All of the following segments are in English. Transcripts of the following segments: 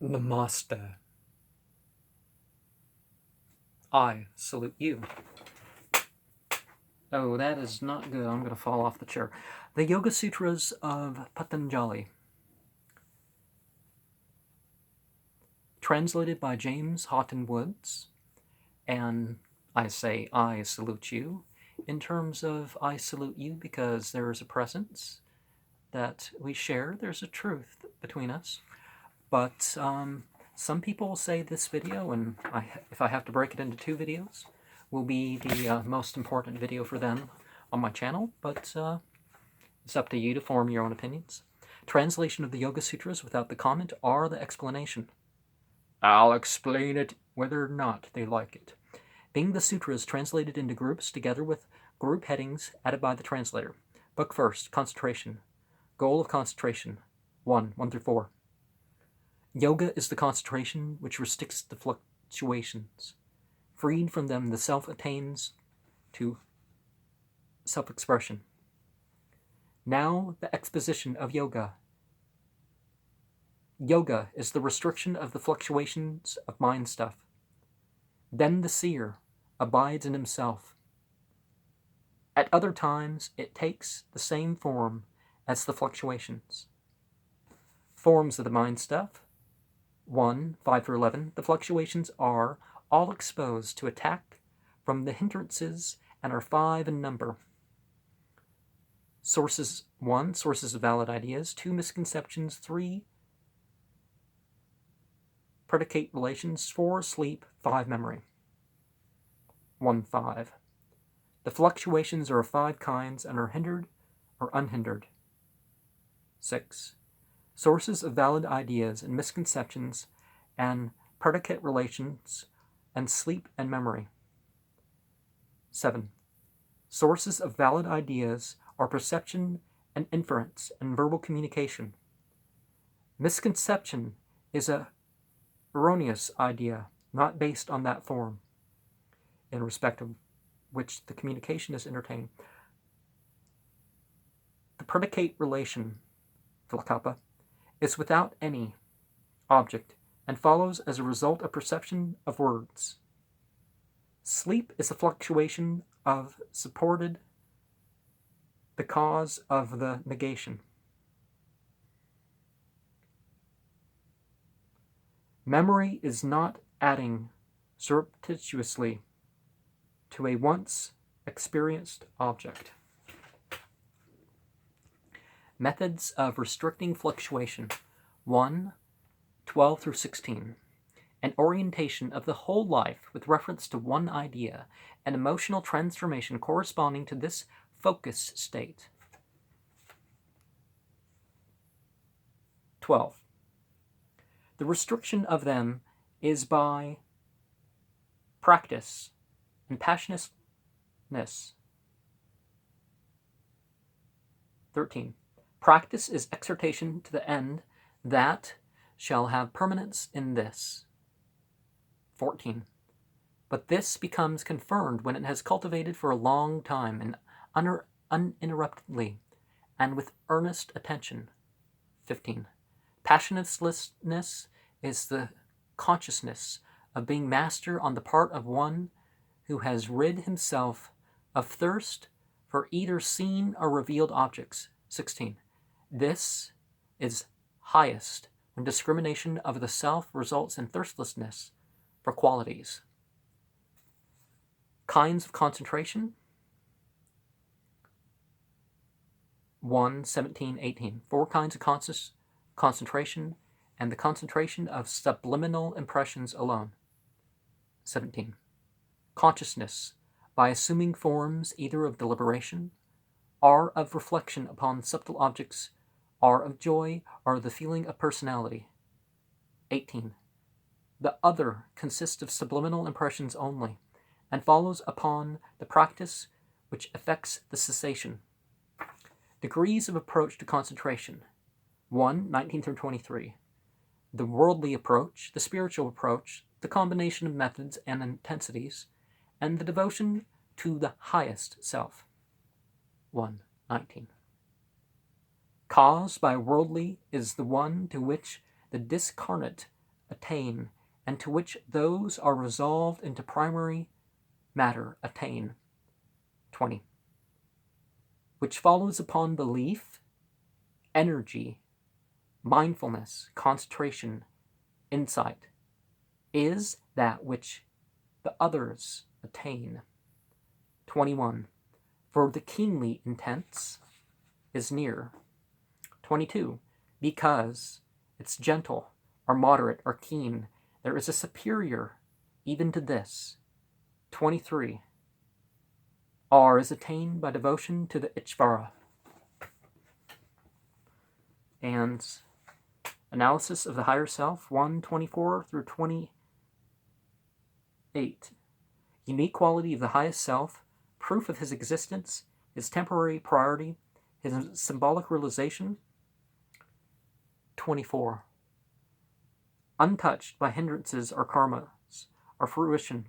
Namaste. I salute you. Oh, that is not good. I'm going to fall off the chair. The Yoga Sutras of Patanjali. Translated by James Haughton Woods. And I say I salute you in terms of I salute you because there is a presence that we share. There's a truth between us. But some people say this video, and if I have to break it into two videos, will be the most important video for them on my channel, but it's up to you to form your own opinions. Translation of the Yoga Sutras without the comment or the explanation. I'll explain it whether or not they like it. Being the sutras translated into groups together with group headings added by the translator. Book first, concentration. Goal of concentration, 1 through 4. Yoga is the concentration which restricts the fluctuations. Freed from them, the self attains to self-expression. Now, the exposition of yoga. Yoga is the restriction of the fluctuations of mind stuff. Then the seer abides in himself. At other times, it takes the same form as the fluctuations. Forms of the mind stuff. 1, 5 through 11, the fluctuations are all exposed to attack from the hindrances and are 5 in number. Sources 1, sources of valid ideas. 2, misconceptions. 3, predicate relations. 4, sleep. 5, memory. 1.5. The fluctuations are of 5 kinds and are hindered or unhindered. 6. Sources of valid ideas and misconceptions and predicate relations and sleep and memory. 7. Sources of valid ideas are perception and inference and verbal communication. Misconception is a erroneous idea not based on that form, in respect of which the communication is entertained. The predicate relation, Vilakapa, is without any object and follows as a result of perception of words. Sleep is a fluctuation of supported the cause of the negation. Memory is not adding surreptitiously to a once experienced object. Methods of restricting fluctuation. 1, 12 through 16. An orientation of the whole life with reference to one idea, an emotional transformation corresponding to this focus state. 12. The restriction of them is by practice and passionateness. 13. Practice is exhortation to the end that shall have permanence in this. 14. But this becomes confirmed when it has cultivated for a long time and uninterruptedly and with earnest attention. 15. Passionlessness is the consciousness of being master on the part of one who has rid himself of thirst for either seen or revealed objects. 16. This is highest when discrimination of the self results in thirstlessness for qualities. Kinds of concentration. 1, 17, 18. 4 kinds of concentration and the concentration of subliminal impressions alone. 17. Consciousness, by assuming forms either of deliberation or of reflection upon subtle objects, or of joy, or the feeling of personality. 18. The other consists of subliminal impressions only, and follows upon the practice which effects the cessation. Degrees of approach to concentration. 1, 19 through 23. The worldly approach, the spiritual approach, the combination of methods and intensities, and the devotion to the highest self. 1, 19. Caused by worldly is the one to which the discarnate attain, and to which those are resolved into primary matter attain. 20. Which follows upon belief, energy, mindfulness, concentration, insight, is that which the others attain. 21. For the keenly intense is near. 22. Because it's gentle, or moderate, or keen, there is a superior even to this. 23. R is attained by devotion to the Ishvara. And analysis of the higher self, 1:24 through 28. Unique quality of the highest self, proof of his existence, his temporary priority, his symbolic realization. 24. Untouched by hindrances or karmas, or fruition,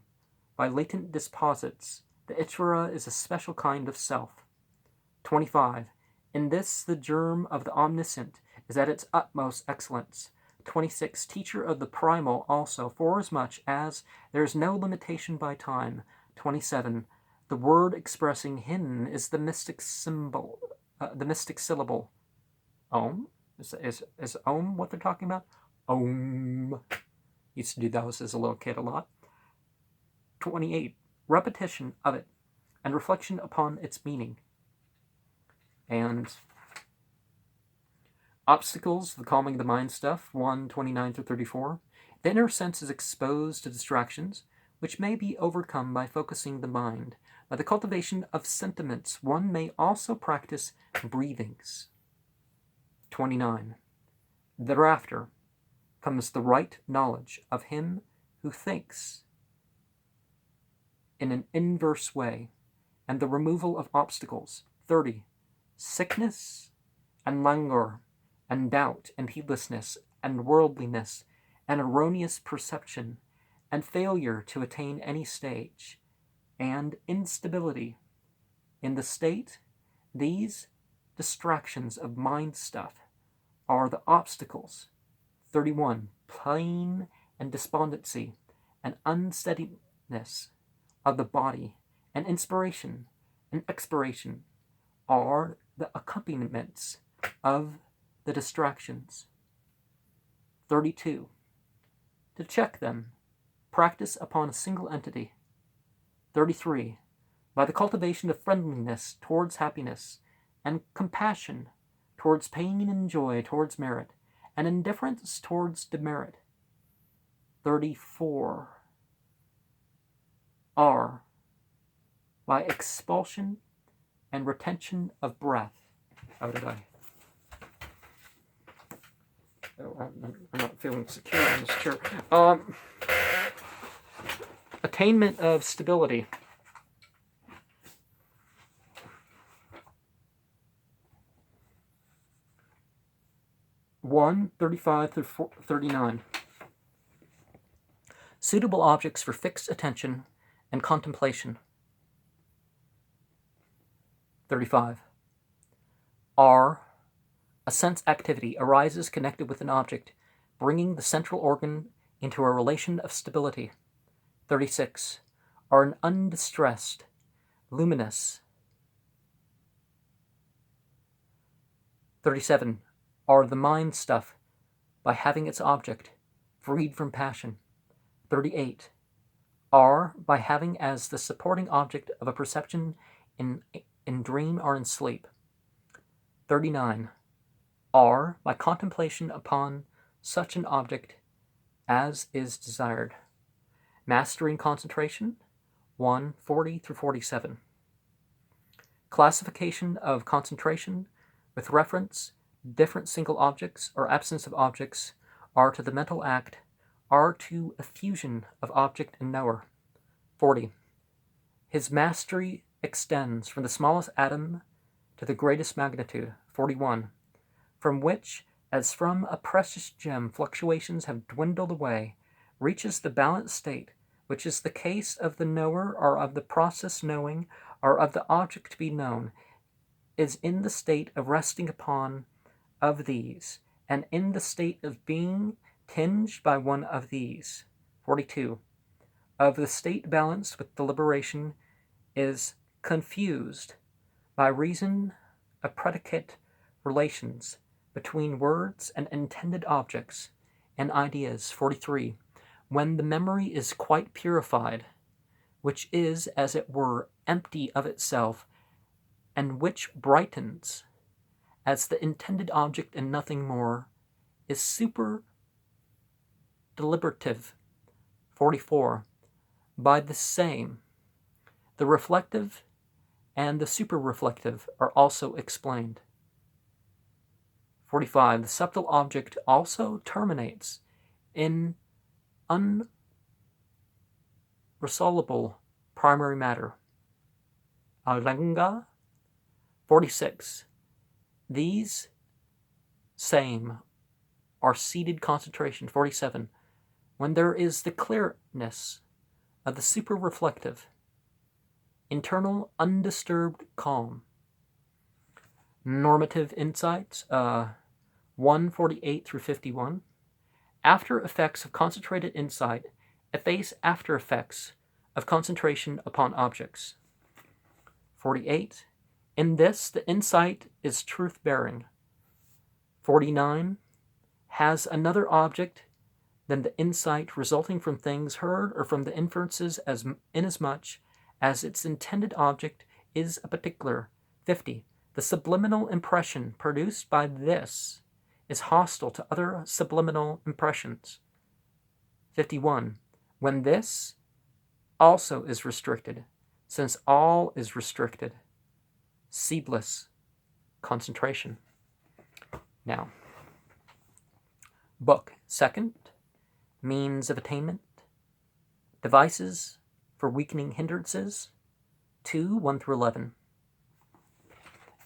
by latent deposits, the Ishvara is a special kind of self. 25. In this, the germ of the omniscient is at its utmost excellence. 26. Teacher of the primal also, forasmuch as there is no limitation by time. 27. The word expressing hidden is the mystic symbol, the mystic syllable. Om? Is Om what they're talking about? Om. Used to do those as a little kid a lot. 28. Repetition of it and reflection upon its meaning. And obstacles, the calming the mind stuff, 1:29 through 34. The inner sense is exposed to distractions, which may be overcome by focusing the mind. By the cultivation of sentiments, one may also practice breathings. 29. Thereafter comes the right knowledge of him who thinks in an inverse way, and the removal of obstacles. 30. Sickness and languor, and doubt and heedlessness, and worldliness, and erroneous perception, and failure to attain any stage, and instability in the state, these distractions of mind stuff are the obstacles. 31. Pain and despondency, and unsteadiness of the body, and inspiration and expiration are the accompaniments of the distractions. 32. To check them, practice upon a single entity. 33. By the cultivation of friendliness towards happiness, and compassion towards pain and joy towards merit, and indifference towards demerit. 34. R. By expulsion and retention of breath. How did I? Oh, I'm not feeling secure on this chair. Attainment of stability. One 35 through 39. Suitable objects for fixed attention and contemplation. 35. R. A sense activity arises connected with an object, bringing the central organ into a relation of stability. 36. Are an undistressed, luminous. 37. Are the mind stuff by having its object, freed from passion. 38. Are by having as the supporting object of a perception in dream or in sleep. 39. Are by contemplation upon such an object as is desired. Mastering concentration, 1:40 through 47. Classification of concentration with reference, different single objects or absence of objects are to the mental act, are to a fusion of object and knower. 40. His mastery extends from the smallest atom to the greatest magnitude. 41. From which, as from a precious gem, fluctuations have dwindled away, reaches the balanced state, which is the case of the knower or of the process knowing or of the object to be known, is in the state of resting upon of these, and in the state of being tinged by one of these. 42. Of the state balanced with deliberation is confused by reason of predicate relations between words and intended objects and ideas. 43. When the memory is quite purified, which is, as it were, empty of itself, and which brightens as the intended object and nothing more, is super deliberative. 44. By the same, the reflective and the superreflective are also explained. 45. The subtle object also terminates in unresolvable primary matter. Alenga. 46. These same are seated concentration. 47. When there is the clearness of the superreflective, internal undisturbed calm. Normative insights, 148 through 51. After effects of concentrated insight efface after effects of concentration upon objects. 48. In this, the insight is truth-bearing. 49. Has another object than the insight resulting from things heard or from the inferences as inasmuch as its intended object is a particular. 50. The subliminal impression produced by this is hostile to other subliminal impressions. 51. When this also is restricted, since all is restricted, seedless concentration. Now, book. Second, means of attainment, devices for weakening hindrances, 2, 1 through 11.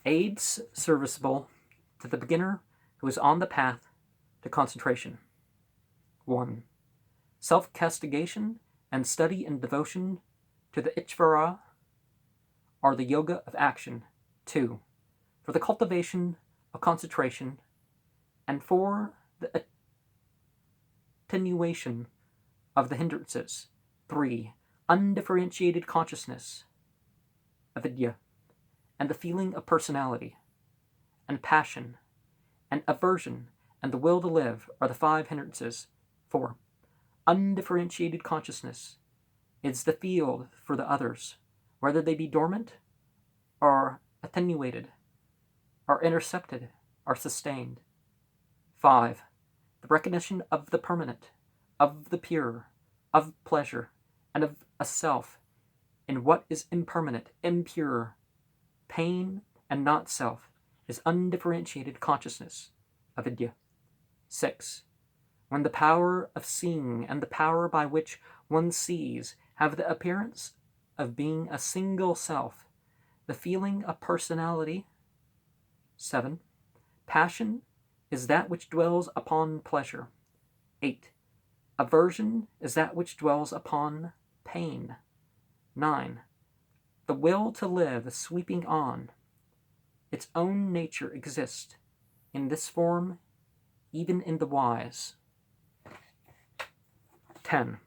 Aids serviceable to the beginner who is on the path to concentration. 1. Self-castigation and study and devotion to the Ishvara are the yoga of action. 2. For the cultivation of concentration and for the attenuation of the hindrances. 3. Undifferentiated consciousness, avidya, and the feeling of personality, and passion, and aversion, and the will to live are the 5 hindrances. 4. Undifferentiated consciousness is the field for the others, whether they be dormant, or attenuated, or intercepted, or sustained. 5. The recognition of the permanent, of the pure, of pleasure, and of a self in what is impermanent, impure, pain, and not self, is undifferentiated consciousness, avidya. 6. When the power of seeing and the power by which one sees have the appearance of being a single self, the feeling of personality. 7. Passion is that which dwells upon pleasure. 8. Aversion is that which dwells upon pain. 9. The will to live sweeping on. Its own nature exists in this form, even in the wise. 10.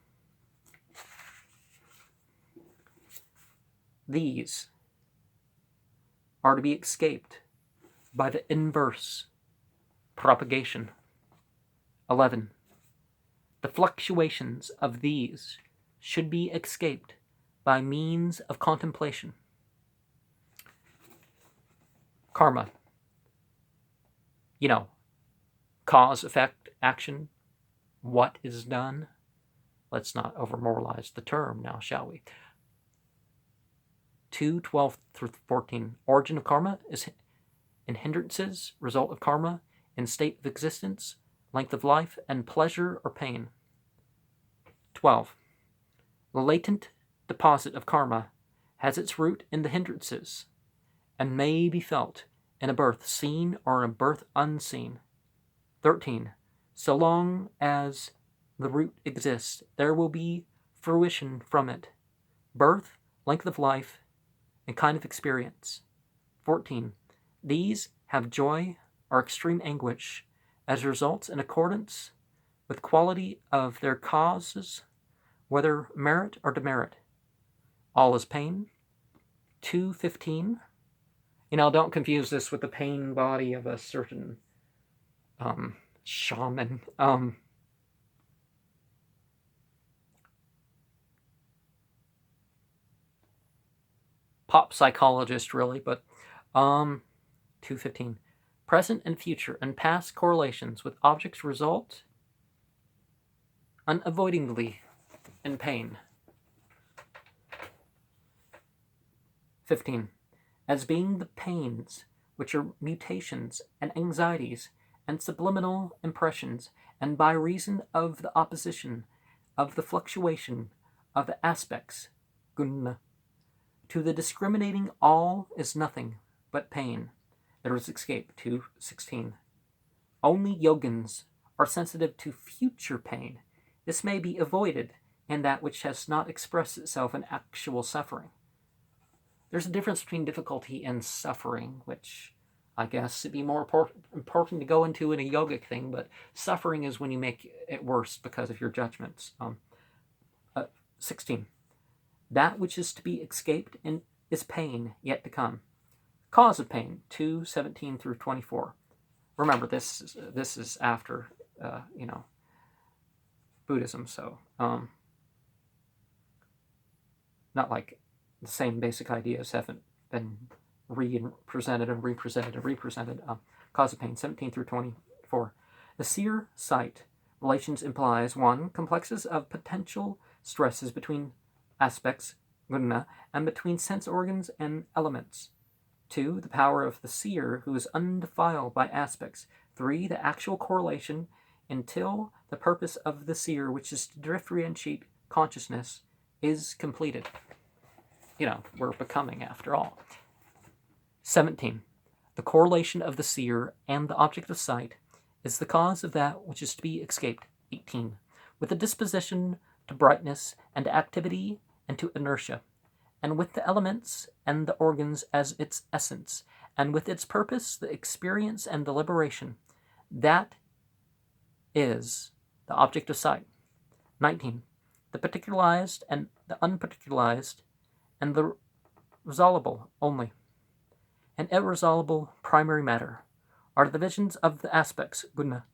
These are to be escaped by the inverse propagation. 11. The fluctuations of these should be escaped by means of contemplation. Karma. Cause, effect, action, what is done. Let's not over-moralize the term now, shall we? 2:12 through 14. Origin of karma is in hindrances, result of karma, in state of existence, length of life, and pleasure or pain. 12. The latent deposit of karma has its root in the hindrances, and may be felt in a birth seen or in a birth unseen. 13. So long as the root exists, there will be fruition from it, birth, length of life, and kind of experience. 14. These have joy or extreme anguish as results in accordance with quality of their causes, whether merit or demerit. All is pain. 2:15. Don't confuse this with the pain body of a certain shaman. Pop psychologist, really, but 2:15. Present and future and past correlations with objects result unavoidably in pain. 15. As being the pains which are mutations and anxieties and subliminal impressions, and by reason of the opposition of the fluctuation of the aspects, guna, to the discriminating all is nothing but pain. There is escape. 2:16. Only yogins are sensitive to future pain. This may be avoided in that which has not expressed itself in actual suffering. There's a difference between difficulty and suffering, which I guess it'd be more important to go into in a yogic thing, but suffering is when you make it worse because of your judgments. 16. That which is to be escaped is pain yet to come. Cause of pain, 2:17 through 24. Remember, this is after, Buddhism, so not like the same basic ideas haven't been represented. Cause of pain, 17 through 24. The seer sight relations implies 1. Complexes of potential stresses between aspects, guna, and between sense organs and elements. 2. The power of the seer who is undefiled by aspects. 3. The actual correlation until the purpose of the seer, which is to differentiate consciousness, is completed. We're becoming after all. 17. The correlation of the seer and the object of sight is the cause of that which is to be escaped. 18. With the disposition to brightness and to activity and to inertia, and with the elements and the organs as its essence, and with its purpose, the experience and the liberation. That is the object of sight. 19. The particularized and the unparticularized, and the resolvable only, and irresolvable primary matter, are the visions of the aspects, guna.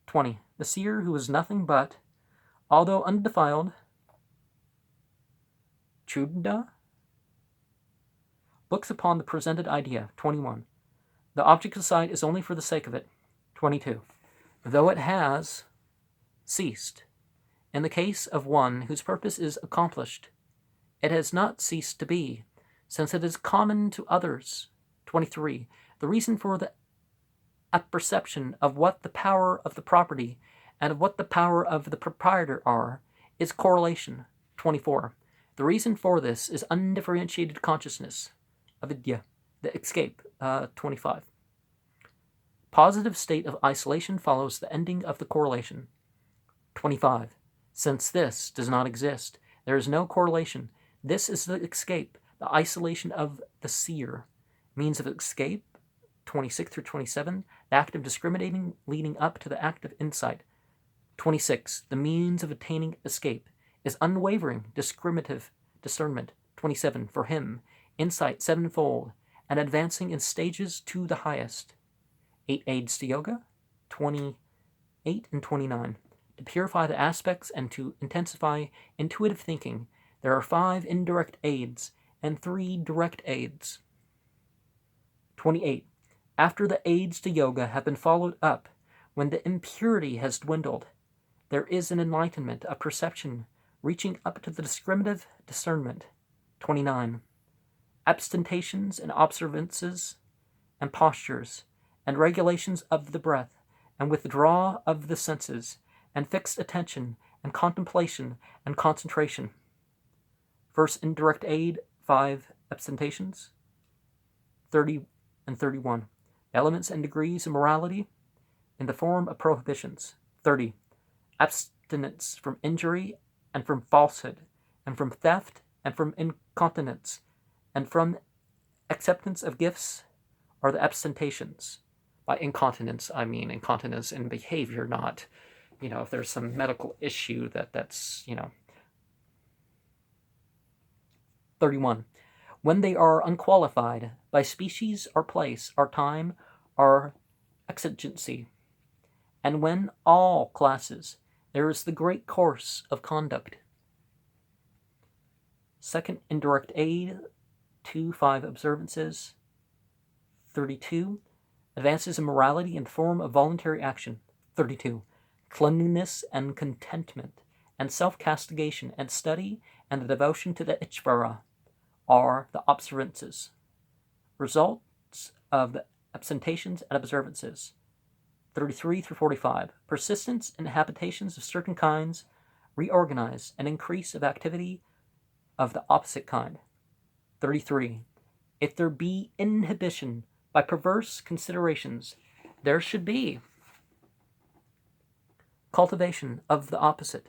20. The seer who is nothing but, although undefiled, chuddha, looks upon the presented idea. 21. The object of sight is only for the sake of it. 22. Though it has ceased, in the case of one whose purpose is accomplished, it has not ceased to be, since it is common to others. 23. The reason for the apperception of what the power of the property and of what the power of the proprietor are is correlation. 24. The reason for this is undifferentiated consciousness, avidya, the escape. 25. Positive state of isolation follows the ending of the correlation. 25. Since this does not exist, there is no correlation. This is the escape, the isolation of the seer. Means of escape, 26 through 27, the act of discriminating leading up to the act of insight. 26. The means of attaining escape is unwavering, discriminative discernment. 27. For him, insight sevenfold, and advancing in stages to the highest. 8 aids to yoga, 28 and 29. To purify the aspects and to intensify intuitive thinking, there are 5 indirect aids and 3 direct aids. 28. After the aids to yoga have been followed up, when the impurity has dwindled, there is an enlightenment of perception reaching up to the discriminative discernment. 29. Abstentions and observances and postures and regulations of the breath and withdrawal of the senses and fixed attention and contemplation and concentration. First indirect aid, 5 abstentions. 30 and 31. Elements and degrees of morality in the form of prohibitions. 30. Abstinence from injury and from falsehood and from theft and from incontinence and from acceptance of gifts are the abstentions. By incontinence, I mean incontinence in behavior, not if there's some medical issue that's 31. When they are unqualified by species or place or time or exigency, and when all classes, there is the great course of conduct. Second, indirect aid, 2-5 observances. 32, advances in morality in the form of voluntary action. 32, cleanliness and contentment, and self-castigation and study and the devotion to the Ishvara are the observances. Results of the absentations and observances. 33 through 45, persistence in habitations of certain kinds, reorganize and increase of activity of the opposite kind. 33, if there be inhibition by perverse considerations, there should be cultivation of the opposite.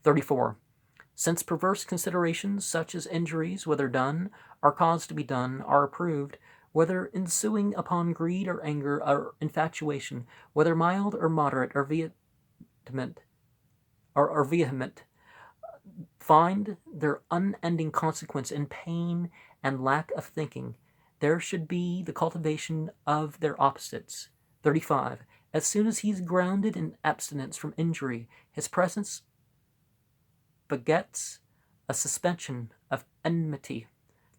34, since perverse considerations such as injuries, whether done or caused to be done, are approved, whether ensuing upon greed or anger or infatuation, whether mild or moderate or vehement, find their unending consequence in pain and lack of thinking, there should be the cultivation of their opposites. 35. As soon as he is grounded in abstinence from injury, his presence begets a suspension of enmity.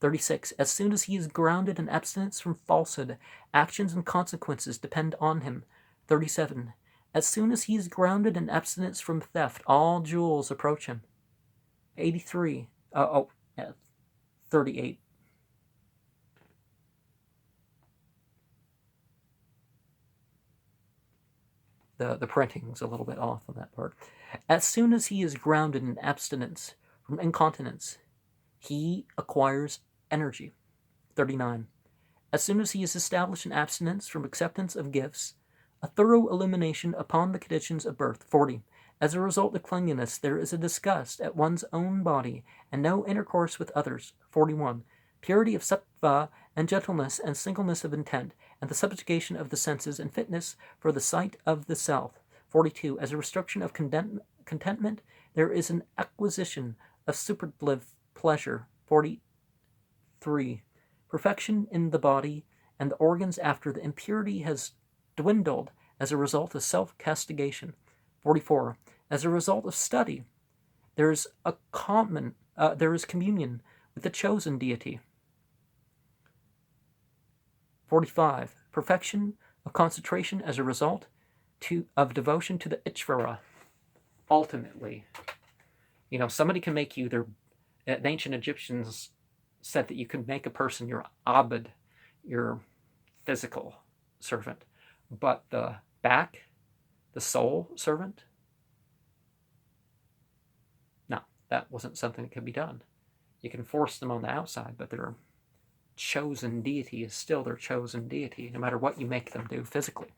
36. As soon as he is grounded in abstinence from falsehood, actions and consequences depend on him. 37. As soon as he is grounded in abstinence from theft, all jewels approach him. 83. 38. The printing's a little bit off on that part. As soon as he is grounded in abstinence from incontinence, he acquires energy. 39. As soon as he is established in abstinence from acceptance of gifts, a thorough illumination upon the conditions of birth. 40. As a result of cleanliness, there is a disgust at one's own body and no intercourse with others. 41. Purity of sattva and gentleness and singleness of intent, and the subjugation of the senses and fitness for the sight of the self. 42. As a restriction of contentment, there is an acquisition of superlative pleasure. 43. Perfection in the body and the organs after the impurity has dwindled as a result of self-castigation. 44. As a result of study, there is communion with the chosen deity. 45. Perfection of concentration as a result of devotion to the Ishvara. Ultimately, somebody can make you the ancient Egyptians said that you can make a person your abd, your physical servant, but the soul servant, no, that wasn't something that could be done. You can force them on the outside, but their chosen deity is still their chosen deity, no matter what you make them do physically.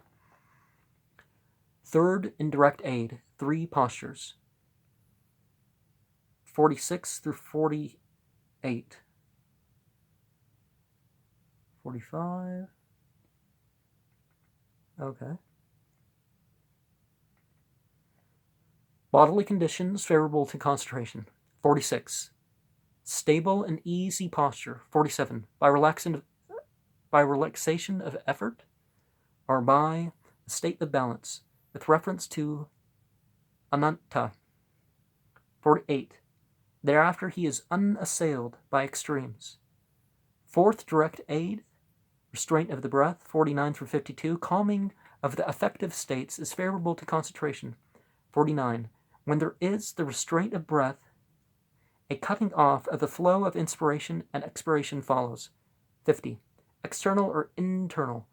Third, indirect aid, 3 postures. 46 through 48. 45. Okay. Bodily conditions favorable to concentration. 46. Stable and easy posture. 47. By relaxation of effort, or by a state of balance, with reference to anatta. 48. Thereafter he is unassailed by extremes. Fourth, direct aid, restraint of the breath. 49 through 52. Calming of the affective states is favorable to concentration. 49. When there is the restraint of breath, a cutting off of the flow of inspiration and expiration follows. 50. External or internal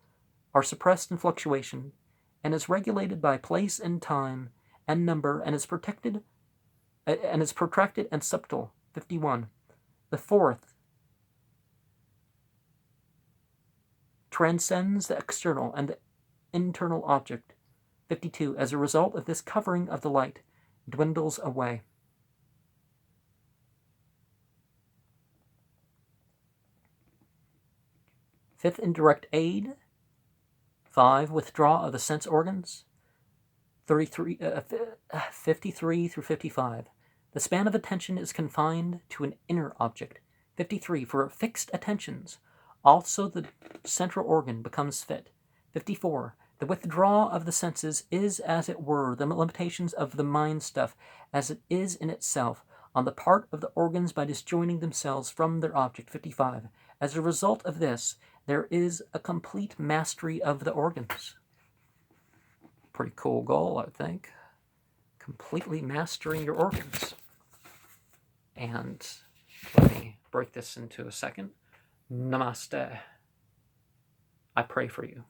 are suppressed in fluctuation, and is regulated by place and time and number, and is protracted and subtle. 51. The fourth transcends the external and the internal object. 52. As a result of this covering of the light, dwindles away. Fifth, indirect aid. 5. Withdrawal of the sense organs. 53 through 55. The span of attention is confined to an inner object. 53. For fixed attentions, also the central organ becomes fit. 54. The withdrawal of the senses is, as it were, the limitations of the mind stuff, as it is in itself, on the part of the organs by disjoining themselves from their object. 55. As a result of this, there is a complete mastery of the organs. Pretty cool goal, I think. Completely mastering your organs. And let me break this into a second. Namaste. I pray for you.